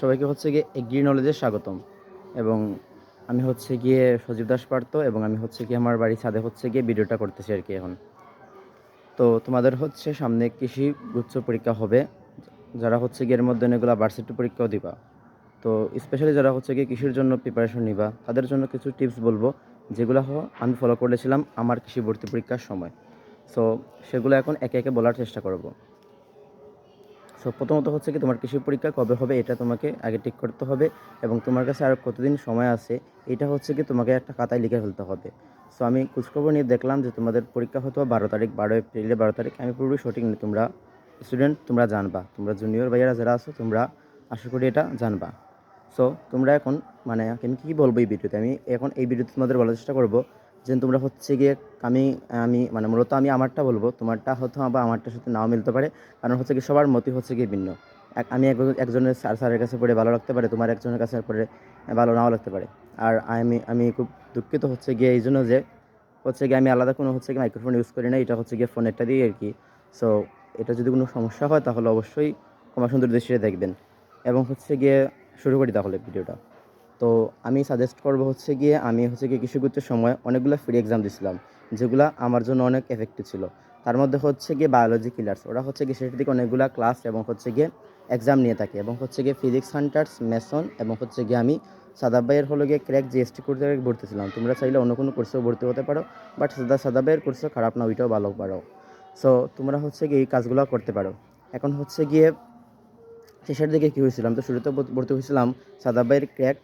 সবাইকে হচ্ছে গিয়ে এগ্রি নলেজে স্বাগতম। এবং আমি হচ্ছে গিয়ে সজীব দাস পার্থ, এবং আমি হচ্ছে গিয়ে আমার বাড়ির ছাদে হচ্ছে গিয়ে ভিডিওটা করতেছি আর কি এখন। তো তোমাদের হচ্ছে সামনে কৃষি গুচ্ছ পরীক্ষা হবে, যারা হচ্ছে গিয়ে এর মধ্যে অনেকগুলো ভার্সিটি পরীক্ষাও দিবা। তো স্পেশালি যারা হচ্ছে গিয়ে কৃষির জন্য প্রিপারেশন নিবা, তাদের জন্য কিছু টিপস বলবো, যেগুলো আমি ফলো করেছিলাম আমার কৃষি ভর্তি পরীক্ষার সময়। সো সেগুলো এখন একে একে বলার চেষ্টা করব। প্রথমত হচ্ছে কি, তোমার কৃষি পরীক্ষা কবে হবে এটা তোমাকে আগে ঠিক করতে হবে, এবং তোমার কাছে আর কতদিন সময় আছে এটা হচ্ছে কি তোমাকে একটা খাতায় লিখে ফেলতে হবে। আমি খোঁজখবর নিয়ে দেখলাম যে তোমাদের পরীক্ষা হয়তো 12 তারিখ, 12 এপ্রিলে 12 তারিখ। আমি পুরোপুরি সঠিক নেই, তোমরা স্টুডেন্ট তোমরা জানবা, তোমরা জুনিয়র ভাইয়ারা যারা আছো তোমরা আশা করি এটা জানবা। তোমরা এখন মানে আমি কী বলবো এই ভিডিওতে, আমি এখন এই ভিডিওতে তোমাদের বলার চেষ্টা করবো যে তোমরা হচ্ছে গিয়ে আমি আমি মানে মূলত আমি আমারটা বলবো, তোমারটা হয়তো বা আমারটার সাথে নাও মিলতে পারে। কারণ হচ্ছে কি সবার মতই হচ্ছে গিয়ে ভিন্ন। আমি একজনের স্যারের কাছে পড়ে ভালো লাগতে পারে, তোমার একজনের কাছে পড়ে ভালো নাও লাগতে পারে। আর আমি খুব দুঃখিত হচ্ছে গিয়ে এই জন্য যে হচ্ছে গিয়ে আমি আলাদা কোনো হচ্ছে গিয়ে মাইক্রোফোন ইউজ করি না, এটা হচ্ছে গিয়ে ফোনেরটা দিয়ে আর কি। সো এটা যদি কোনো সমস্যা হয় তাহলে অবশ্যই ক্ষমা সুন্দর দৃষ্টিতে দেখবেন। এবং হচ্ছে গিয়ে শুরু করি তাহলে ভিডিওটা। তো আমি সাজেস্ট করবো হচ্ছে গিয়ে, আমি হচ্ছে গিয়ে কৃষিগুচ্ছের সময় অনেকগুলো ফ্রি এক্সাম দিয়েছিলাম, যেগুলো আমার জন্য অনেক এফেক্টিভ ছিল। তার মধ্যে হচ্ছে গিয়ে বায়োলজি কিলার্স, ওরা হচ্ছে গিয়ে সেটার দিকে অনেকগুলো ক্লাস এবং হচ্ছে গিয়ে এক্সাম নিয়ে থাকে। এবং হচ্ছে গিয়ে ফিজিক্স হান্টার্স, মেসন, এবং হচ্ছে গিয়ে আমি সাদাব ভাইয়ের হলো গিয়ে ক্র্যাক জিএসটি কোর্সে ভর্তি ছিলাম। তোমরা চাইলে অন্য কোনো কোর্সেও ভর্তি হতে পারো, বাট সাদাব ভাইয়ের কোর্সও খারাপ না, ওইটাও ভালো পারো। তোমরা হচ্ছে গিয়ে এই কাজগুলো করতে পারো। এখন হচ্ছে গিয়ে শেষের দিকে কী হয়েছিলাম, তো শুরুতে ভর্তি হয়েছিলাম সাদাব ভাইয়ের ক্র্যাক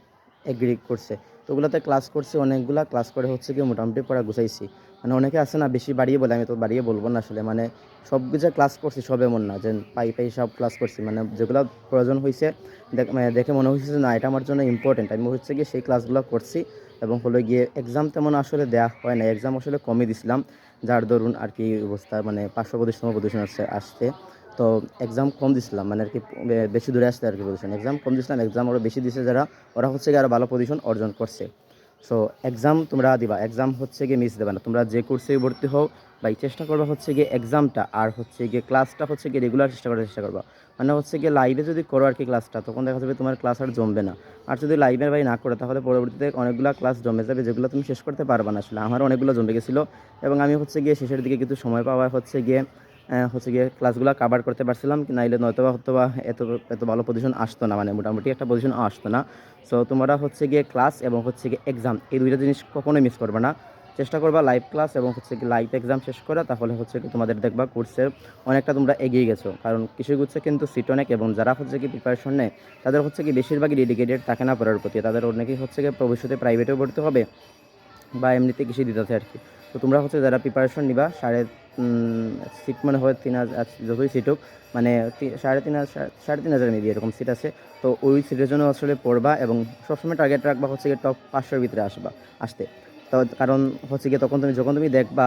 এগ্রি করছে। তো ওগুলোতে ক্লাস করছি, অনেকগুলো ক্লাস করে হচ্ছে গিয়ে মোটামুটি পড়া গুছাইছি। মানে অনেকে আছে না বেশি বাড়িয়ে বলে, আমি তো বাড়িয়ে বলবো না আসলে, মানে সব কিছু ক্লাস করছি, সব এমন না যে পাই সব ক্লাস করছি। মানে যেগুলো প্রয়োজন হয়েছে দেখে মনে হয়েছে যে না এটা আমার জন্য ইম্পর্টেন্ট, আমি হচ্ছে গিয়ে সেই ক্লাসগুলো করছি। এবং হলো গিয়ে এক্সাম তেমন আসলে দেওয়া হয় না, এক্সাম আসলে কমই দিছিলাম, যার দরুন আর কি অবস্থা, মানে 525তম পজিশন আসছে। তো এক্সাম কম দিছিলাম, মানে আর কি বেশি দূরে আসতে আর কি পজিশন, এক্সাম কম দিছিলাম, এক্সাম আরও বেশি দিছে যারা, ওরা হচ্ছে গিয়ে আরও ভালো পজিশন অর্জন করছে। এক্সাম তোমরা দিবা, এক্সাম হচ্ছে গিয়ে মিস দেবে না। তোমরা যে কোর্সেই ভর্তি হও বা চেষ্টা করবা হচ্ছে গিয়ে এক্সামটা আর হচ্ছে গিয়ে ক্লাসটা হচ্ছে গিয়ে রেগুলার চেষ্টা করবা। মানে হচ্ছে গিয়ে লাইভে যদি করো আর কি ক্লাসটা, তখন দেখা যাবে তোমার ক্লাস আর জমবে না। আর যদি লাইভের না করো তাহলে পরবর্তীতে অনেকগুলো ক্লাস জমে যাবে, যেগুলো তুমি শেষ করতে পারবা না। আসলে আমার অনেকগুলো জমে গেছিলো, এবং আমি হচ্ছে গিয়ে শেষের দিকে কিছু সময় পাওয়া হচ্ছে গিয়ে ক্লাসগুলো কাভার করতে পারছিলাম, নাইলে হয়তো বা এত এত ভালো পজিশন আসতো না, মানে মোটামুটি একটা পজিশন আসতো না। তোমরা হচ্ছে গিয়ে ক্লাস এবং হচ্ছে গিয়ে এক্সাম, এই দুইটা জিনিস কখনোই মিস করবে না। চেষ্টা করবা লাইভ ক্লাস এবং হচ্ছে কি লাইভ এক্সাম শেষ করা, তাহলে হচ্ছে কি তোমাদের দেখবা কোর্সের অনেকটা তোমরা এগিয়ে গেছো। কারণ কৃষিগুচ্ছে কিন্তু সিট অনেক, এবং যারা হচ্ছে কি প্রিপারেশন নেয় তাদের হচ্ছে কি বেশিরভাগই ডেডিকেটেড থাকে না পড়ার প্রতি, তাদের অনেকেই হচ্ছে গিয়ে ভবিষ্যতে প্রাইভেটেও পড়তে হবে বা এমনিতে কৃষি দিতেছে আর কি। তো তোমরা হচ্ছে যারা প্রিপারেশন নিবা, সিট মনে হয় 3000, যতই সিট হোক, মানে 3,500 মেবি এরকম সিট আছে। তো ওই সিটের জন্য আসলে পড়বা, এবং সবসময় টার্গেট রাখবা হচ্ছে গিয়ে টপ 500-র ভিতরে আসতে। তো কারণ হচ্ছে গিয়ে তখন যখন তুমি দেখবা,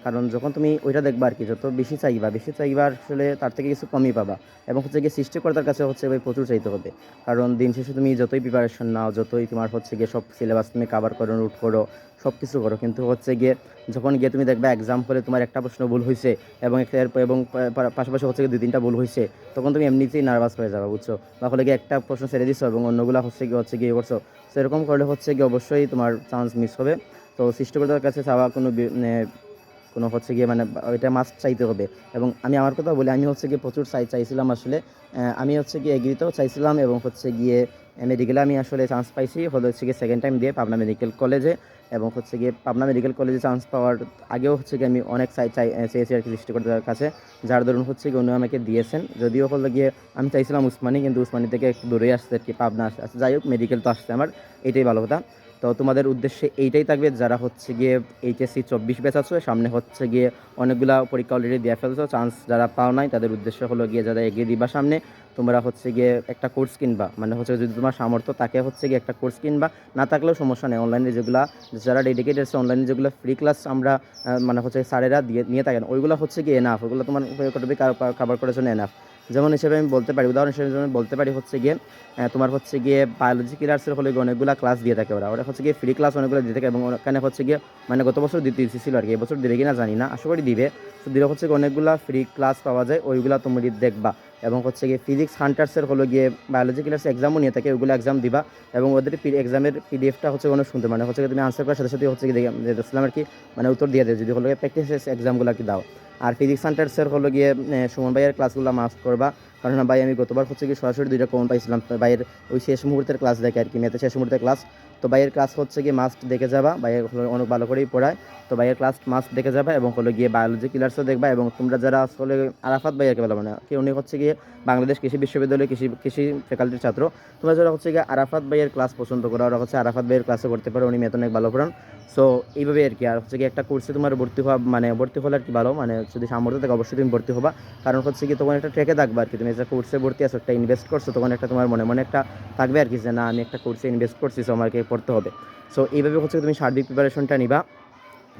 কারণ যখন তুমি ওইটা দেখবা আর কি, যত বেশি চাইবা আসলে তার থেকে কিছু কমই পাবা। এবং হচ্ছে গিয়ে সৃষ্টিকর্তার কাছে হচ্ছে ভাই প্রচুর চাইতে হবে। কারণ দিন শেষে তুমি যতই প্রিপারেশন নাও, যতই তোমার হচ্ছে গিয়ে সব সিলেবাস তুমি কাভার করো, নোট করো, সব কিছু করো, কিন্তু হচ্ছে গিয়ে যখন গিয়ে তুমি দেখবা এক্সাম হলে তোমার একটা প্রশ্ন ভুল হয়েছে, এবং পাশাপাশি হচ্ছে গিয়ে 2-3টা ভুল হয়েছে, তখন তুমি এমনিতেই নার্ভাস হয়ে যাবে, বুঝছো। তাহলে গিয়ে একটা প্রশ্ন ছেড়ে দিচ্ছ এবং অন্যগুলো হচ্ছে গিয়ে করছো। সেরকম করলে হচ্ছে গিয়ে অবশ্যই তোমার চান্স মিস হবে। তো সৃষ্টিকর্তার কাছে চাওয়া কোনো হচ্ছে গিয়ে মানে এটা মাস্ট চাইতে হবে। এবং আমি আমার কথা বলি, আমি হচ্ছে গিয়ে প্রচুর চাইছিলাম আসলে। আমি হচ্ছে গিয়ে এগ্রিতেও চাইছিলাম, এবং হচ্ছে গিয়ে মেডিকেলে আমি আসলে চান্স পাইছি, হচ্ছে গিয়ে সেকেন্ড টাইম দিয়ে পাবনা মেডিকেল কলেজে। এবং হচ্ছে গিয়ে পাবনা মেডিকেল কলেজে চান্স পাওয়ার আগেও হচ্ছে গিয়ে আমি অনেক চেয়েছি আর কি সৃষ্টিকর্তার কাছে, যার দরুন হচ্ছে গিয়ে উনি আমাকে দিয়েছেন। যদিও হলো গিয়ে আমি চাইছিলাম উসমানী, কিন্তু উসমানী থেকে একটু দূরে আসছে আর কি, পাবনা আসছে। যাই হোক, মেডিকেল তো আসছে আমার, এটাই ভালো কথা। তো তোমাদের উদ্দেশ্যে এইটাই থাকবে, যারা হচ্ছে গিয়ে এইচএসসি 24 ব্যাচ আছো, সামনে হচ্ছে গিয়ে অনেকগুলা পরীক্ষা অলরেডি দিয়ে ফেলছো, চান্স যারা পাও নাই তাদের উদ্দেশ্য হলো গিয়ে যারা এগিয়ে দিবা সামনে, তোমরা হচ্ছে গিয়ে একটা কোর্স কিনবা। মানে হচ্ছে যদি তোমার সামর্থ্য তাকে হচ্ছে গিয়ে একটা কোর্স কিনবা, না থাকলেও সমস্যা নেই, অনলাইনে যেগুলা যারা ডেডিকেটেড আছে, অনলাইনে যেগুলো ফ্রি ক্লাস আমরা মানে হচ্ছে স্যারেরা নিয়ে থাকেন, ওইগুলো হচ্ছে গিয়ে এনাফ, ওইগুলো তোমার কাভার করার জন্য এনাফ। যেমন হিসেবে আমি বলতে পারি, উদাহরণ হিসেবে আমি বলতে পারি হচ্ছে গিয়ে তোমার হচ্ছে গিয়ে বায়োলজি ক্লাসের হলে গিয়ে অনেকগুলো ক্লাস দিয়ে থাকে, ওরা হচ্ছে গিয়ে ফ্রি ক্লাস অনেকগুলো দিয়ে থাকে, এবং ওখানে হচ্ছে গিয়ে মানে গত বছর দিতে ছিল আর কি, এবছর দিবে কিনা জানি না, আশা করি দিবে। তো দিলে হচ্ছে গিয়ে অনেকগুলো ফ্রি ক্লাস পাওয়া যায়, ওইগুলো তুমি দেখবা। এবং হচ্ছে গিয়ে ফিজিক্স হান্টার্সের হলো গিয়ে বায়োলজি ক্লাস এক্সামও নিয়ে থাকে, ওইগুলো এক্সাম দিবা। এবং ওদের এক্সামের পিডিএফটা হচ্ছে কোনো শুনতে, মানে হচ্ছে তুমি আনসার করার সাথে সাথে হচ্ছে কি দেখলাম আর কি, মানে উত্তর দিয়ে দেয় যদি হলো প্র্যাকটিস এক্সামগুলো কি দাও। আর ফিজিক্স হান্টার্সের হলো গিয়ে সুমন ভাইয়ের ক্লাসগুলো মাস্ট করবা, কারণ ভাই আমি গতবার হচ্ছে কি সরাসরি 2টা কমন পাইছিলাম ভাইয়ের ওই শেষ মুহূর্তের ক্লাস দেখে আর কি, ম্যাথের শেষ মুহূর্তের ক্লাস। তো ভাইয়ের ক্লাস হচ্ছে গিয়ে মাস্ট দেখে যাবা, ভাইয়ের অনেক ভালো করেই পড়ায়। তো ভাইয়ের ক্লাস মাস্ট দেখে যাবা, এবং হলো গিয়ে বায়োলজি ক্লাসও দেখবা। এবং তোমরা যারা আসলে আরাফাত ভাইয়াকে বলো, মানে কি উনি হচ্ছে গিয়ে বাংলাদেশ কৃষি বিশ্ববিদ্যালয়ে কৃষি ফ্যাকাল্টির ছাত্র। তোমরা যারা হচ্ছে গিয়ে আরাফাত ভাইয়ের ক্লাস পছন্দ করো, ওরা হচ্ছে আরাফাত ভাইয়ের ক্লাসও করতে পারো, উনি ম্যাথ অনেক ভালো পড়ান। সো এইভাবে আর কি। আর হচ্ছে কি একটা কোর্সে তোমার ভর্তি হওয়া, মানে ভর্তি হলে আর কি ভালো, মানে যদি সামর্থ্য থাকে অবশ্যই তুমি ভর্তি হবা। কারণ হচ্ছে কি তখন একটা ট্রেকে থাকবে আর কি, তুমি যে কোর্সে ভর্তি আছো, একটা ইনভেস্ট করছো, তখন একটা তোমার মনে মনে একটা থাকবে আর কি, যে না আমি একটা কোর্সে ইনভেস্ট করছি, সো আমাকে পড়তে হবে। সো এইভাবে হচ্ছে তুমি সার্বিক প্রিপারেশনটা নিবা।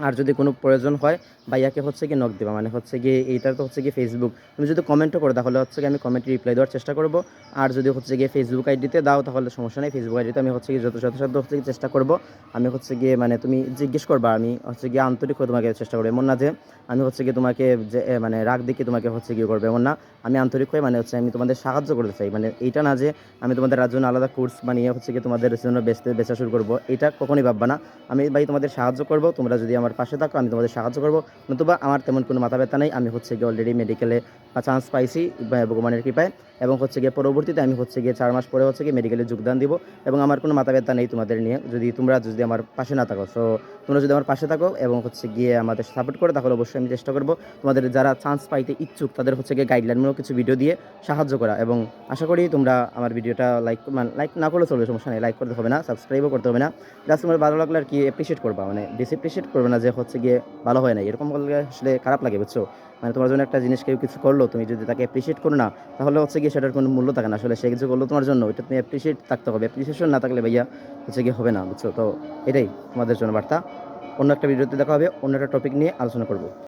আর যদি কোনো প্রয়োজন হয় ভাইয়াকে হচ্ছে গিয়ে নক দেবা, মানে হচ্ছে গিয়ে এইটা তো হচ্ছে গিয়ে ফেসবুক, তুমি যদি কমেন্টও করো তাহলে হচ্ছে গিয়ে আমি কমেন্টে রিপ্লাই দেওয়ার চেষ্টা করবো। আর যদি হচ্ছে গিয়ে ফেসবুক আইডিতে দাও তাহলে সমস্যা নেই, ফেসবুক আইডিতে আমি হচ্ছে গিয়ে যথাসাধ্য হচ্ছে গিয়ে চেষ্টা করবো। আমি হচ্ছে গিয়ে মানে তুমি জিজ্ঞেস করবা, আমি হচ্ছে গিয়ে আন্তরিক হয়ে তোমাকে চেষ্টা করবো, এমন না যে আমি হচ্ছে গিয়ে তোমাকে যে মানে রাগ দিকে তোমাকে হচ্ছে গিয়ে করবো, এমন না। আমি আন্তরিক হয়ে মানে হচ্ছে আমি তোমাদের সাহায্য করতে চাই, মানে এইটা না যে আমি তোমাদের জন্য আলাদা কোর্স বানিয়ে হচ্ছে গিয়ে তোমাদের জন্য বেচা শুরু করবো, এটা কখনোই ভাববা না। আমি ভাই তোমাদের সাহায্য করবো, তোমরা যদি আমার পাশে থাকো আমি তোমাদের সাহায্য করবো। নতুবা আমার তেমন কোনো মাথা ব্যথা নেই, আমি হচ্ছে গিয়ে অলরেডি মেডিকেলে চান্স পাইছি ভগবানের কৃপায়। এবং হচ্ছে গিয়ে পরবর্তীতে আমি হচ্ছে গিয়ে 4 মাস পরে হচ্ছে গিয়ে মেডিকেলে যোগদান দিব। এবং আমার কোনো মাথা ব্যথা নেই তোমাদের নিয়ে, তোমরা যদি আমার পাশে না থাকো। সো তোমরা যদি আমার পাশে থাকো এবং হচ্ছে গিয়ে আমাদের সাপোর্ট করো, তাহলে অবশ্যই আমি চেষ্টা করবো তোমাদের যারা চান্স পাইতে ইচ্ছুক তাদের হচ্ছে গিয়ে গাইডলাইনমূলক কিছু ভিডিও দিয়ে সাহায্য করা। এবং আশা করি তোমরা আমার ভিডিওটা লাইক না করলে চলবে, সমস্যা নেই, লাইক করতে হবে না, সাবস্ক্রাইবও করতে হবে না। জাস্ট তোমার ভালো লাগলে আর কি অ্যাপ্রিসিয়েট করবা, মানে ডিসঅ্যাপ্রিসিয়েট করবে না যে হচ্ছে গিয়ে ভালো হয় না, এরকম করলে আসলে খারাপ লাগে, বুঝছো। মানে তোমার জন্য একটা জিনিস কেউ কিছু করলো, তুমি যদি তাকে অ্যাপ্রিসিয়েট করো না, তাহলে হচ্ছে গিয়ে সেটার কোনো মূল্য থাকে না, আসলে সে কিছু করলো তোমার জন্য, ওইটা তুমি অ্যাপ্রিসিয়েট থাকতে হবে, অ্যাপ্রিসিয়েশন না থাকলে ভাইয়া হচ্ছে গিয়ে হবে না, বুঝছো। তো এটাই তোমাদের জন্য বার্তা। অন্য একটা ভিডিওতে দেখা হবে, অন্য একটা টপিক নিয়ে আলোচনা করবো।